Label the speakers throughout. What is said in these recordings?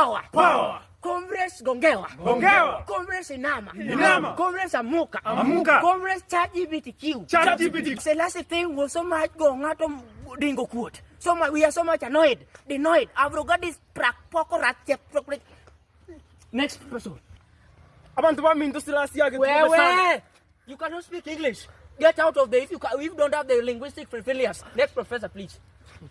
Speaker 1: Power.
Speaker 2: Power.
Speaker 1: Comrades Gongewa.
Speaker 2: Gongewa.
Speaker 1: Comrades Inama.
Speaker 2: Inama.
Speaker 1: Comrades Amuka.
Speaker 2: Amuka.
Speaker 1: Comrades ChatGPT.
Speaker 2: ChatGPT.
Speaker 1: Selassie thing was so much going out of Dingo quote. So much, we are so much annoyed. I've got this Next person.
Speaker 2: Abantu bamintu Salasya'S.
Speaker 1: Where? You cannot speak English. Get out of there if you don't have the linguistic failures. Next professor, please.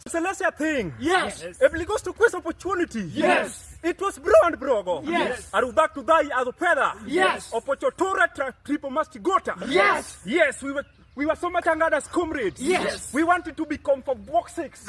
Speaker 2: Salasya'S thing.
Speaker 1: Yes.
Speaker 2: If it goes to quest opportunity.
Speaker 1: Yes.
Speaker 2: It was bro and brogo.
Speaker 1: Yes.
Speaker 2: Arudak to die as a peda.
Speaker 1: Yes.
Speaker 2: Opochotora triple mastigota.
Speaker 1: Yes.
Speaker 2: Yes, we were so much angered as comrades.
Speaker 1: Yes.
Speaker 2: We wanted to become for box 6.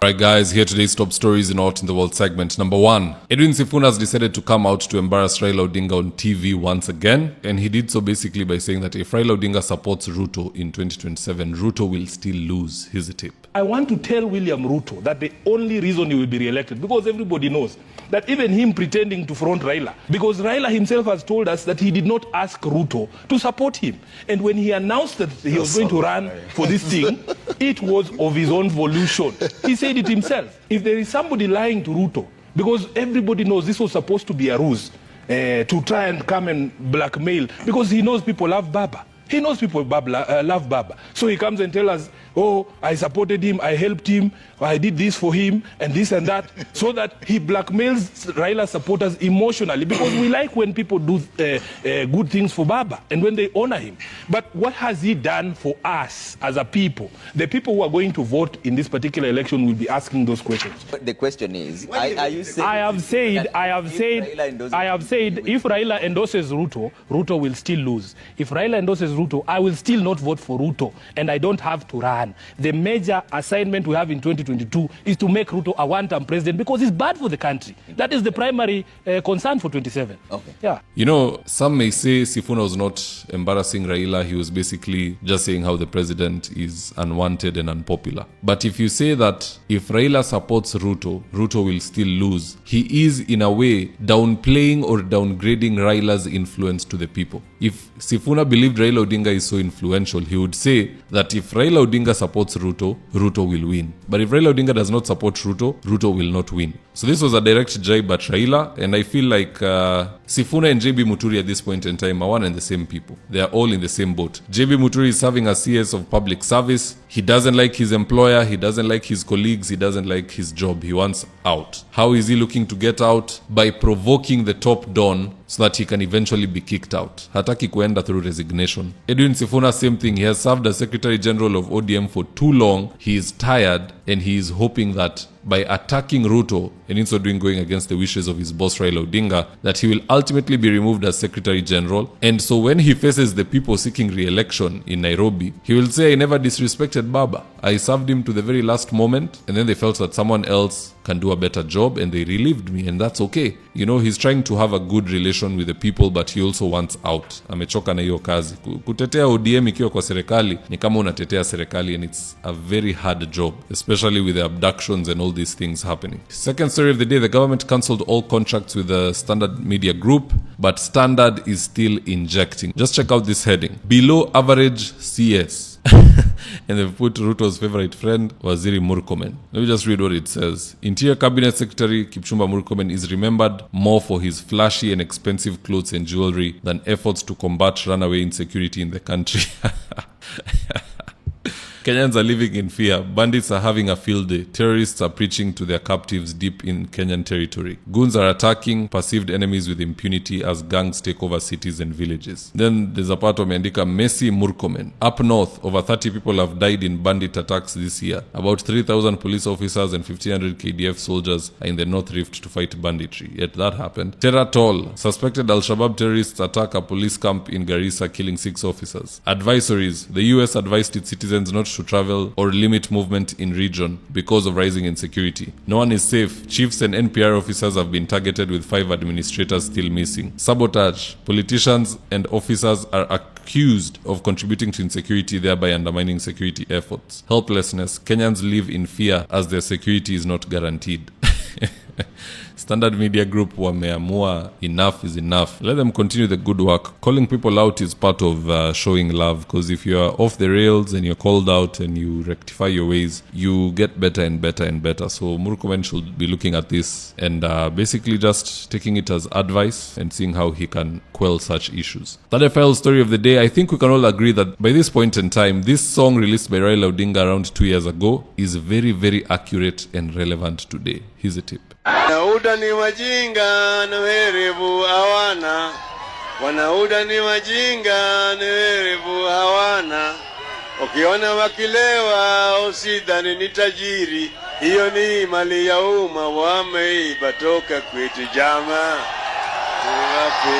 Speaker 3: Alright guys, here today's top stories in Out in the World segment. Number 1, Edwin Sifuna'S decided to come out to embarrass Raila Odinga on TV once again, and he did so basically by saying that if Raila Odinga supports Ruto in 2027, Ruto will still lose. Here's the tip.
Speaker 4: I want to tell William Ruto that the only reason he will be re-elected, because everybody knows that even him pretending to front Raila, because Raila himself has told us that he did not ask Ruto to support him. And when he announced that he was going to run for this thing, it was of his own volition. He said it himself. If there is somebody lying to Ruto, because everybody knows this was supposed to be a ruse to try and come and blackmail, because he knows people love Baba. He knows people love Baba. So he comes and tells us, oh, I supported him, I helped him, I did this for him, and this and that, so that he blackmails Raila supporters emotionally, because we like when people do good things for Baba and when they honor him. But what has he done for us as a people? The people who are going to vote in this particular election will be asking those questions.
Speaker 5: But the question is, are you saying...
Speaker 4: I have said, if Raila endorses Ruto, Ruto will still lose. If Raila endorses Ruto, I will still not vote for Ruto, and I don't have to run. The major assignment we have in 2022 is to make Ruto a one-term president, because it's bad for the country. That is the primary concern for 27.
Speaker 5: Okay.
Speaker 4: Yeah.
Speaker 3: You know, some may say Sifuna was not embarrassing Raila. He was basically just saying how the president is unwanted and unpopular. But if you say that if Raila supports Ruto, Ruto will still lose, he is in a way downplaying or downgrading Raila's influence to the people. If Sifuna believed Raila Odinga is so influential, he would say that if Raila Odinga supports Ruto, Ruto will win. But if Raila Odinga does not support Ruto, Ruto will not win. So this was a direct jibe at Raila, and I feel like Sifuna and JB Muturi at this point in time are one and the same people. They are all in the same boat. JB Muturi is serving as CS of public service. He doesn't like his employer, he doesn't like his colleagues, he doesn't like his job. He wants out. How is he looking to get out? By provoking the top don so that he can eventually be kicked out. Hataki kuenda through resignation. Edwin Sifuna, same thing. He has served as Secretary General of ODM for too long. He is tired, and he is hoping that by attacking Ruto and in so doing going against the wishes of his boss Raila Odinga, that he will ultimately be removed as Secretary General. And so when he faces the people seeking re-election in Nairobi, he will say, I never disrespected Baba. I served him to the very last moment, and then they felt that someone else can do a better job and they relieved me, and that's okay. You know, he's trying to have a good relation with the people, but he also wants out. Amechoka na hiyo kazi. Kutetea ODM ikiwa kwa serikali ni kama unatetea serikali, and it's a very hard job, especially with the abductions and all these things happening. Second story of the day, the government cancelled all contracts with the Standard Media Group, but Standard is still injecting. Just check out this heading. Below average CS. And they've put Ruto's favorite friend, Waziri Murkomen. Let me just read what it says. Interior Cabinet Secretary Kipchumba Murkomen is remembered more for his flashy and expensive clothes and jewelry than efforts to combat runaway insecurity in the country. Kenyans are living in fear. Bandits are having a field day. Terrorists are preaching to their captives deep in Kenyan territory. Goons are attacking perceived enemies with impunity as gangs take over cities and villages. Then there's a part of Mendika, Messi Murkomen. Up north, over 30 people have died in bandit attacks this year. About 3,000 police officers and 1,500 KDF soldiers are in the North Rift to fight banditry. Yet that happened. Terra Toll. Suspected Al-Shabaab terrorists attack a police camp in Garissa, killing 6 officers. Advisories. The US advised its citizens not to travel or limit movement in region because of rising insecurity. No one is safe. Chiefs and NPR officers have been targeted, with 5 administrators still missing. Sabotage. Politicians and officers are accused of contributing to insecurity, thereby undermining security efforts. Helplessness. Kenyans live in fear as their security is not guaranteed. Standard Media Group wameamua enough is enough. Let them continue the good work. Calling people out is part of showing love, because if you are off the rails and you're called out and you rectify your ways, you get better and better and better. So Murkomen should be looking at this and basically just taking it as advice and seeing how he can quell such issues. That FL story of the day. I think we can all agree that by this point in time, this song released by Raila Odinga around 2 years ago is very, very accurate and relevant today. Here's a tip.
Speaker 6: Wanauda ni wajinga na werevu hawana. Wanauda ni wajinga na werevu hawana. Ukiona wakilewa usidhani ni tajiri. Hiyo ni mali ya umma wameiba toka kwetu jamaa. Wape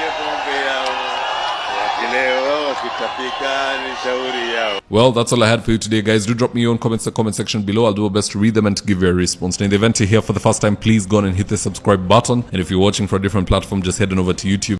Speaker 6: ya pombe yao. Wakilewa wakitapika ni shauri yao.
Speaker 3: Well, that's all I had for you today, guys. Do drop me your own comments in the comment section below. I'll do my best to read them and to give you a response. Now, in the event you're here for the first time, please go on and hit the subscribe button. And if you're watching for a different platform, just head on over to YouTube.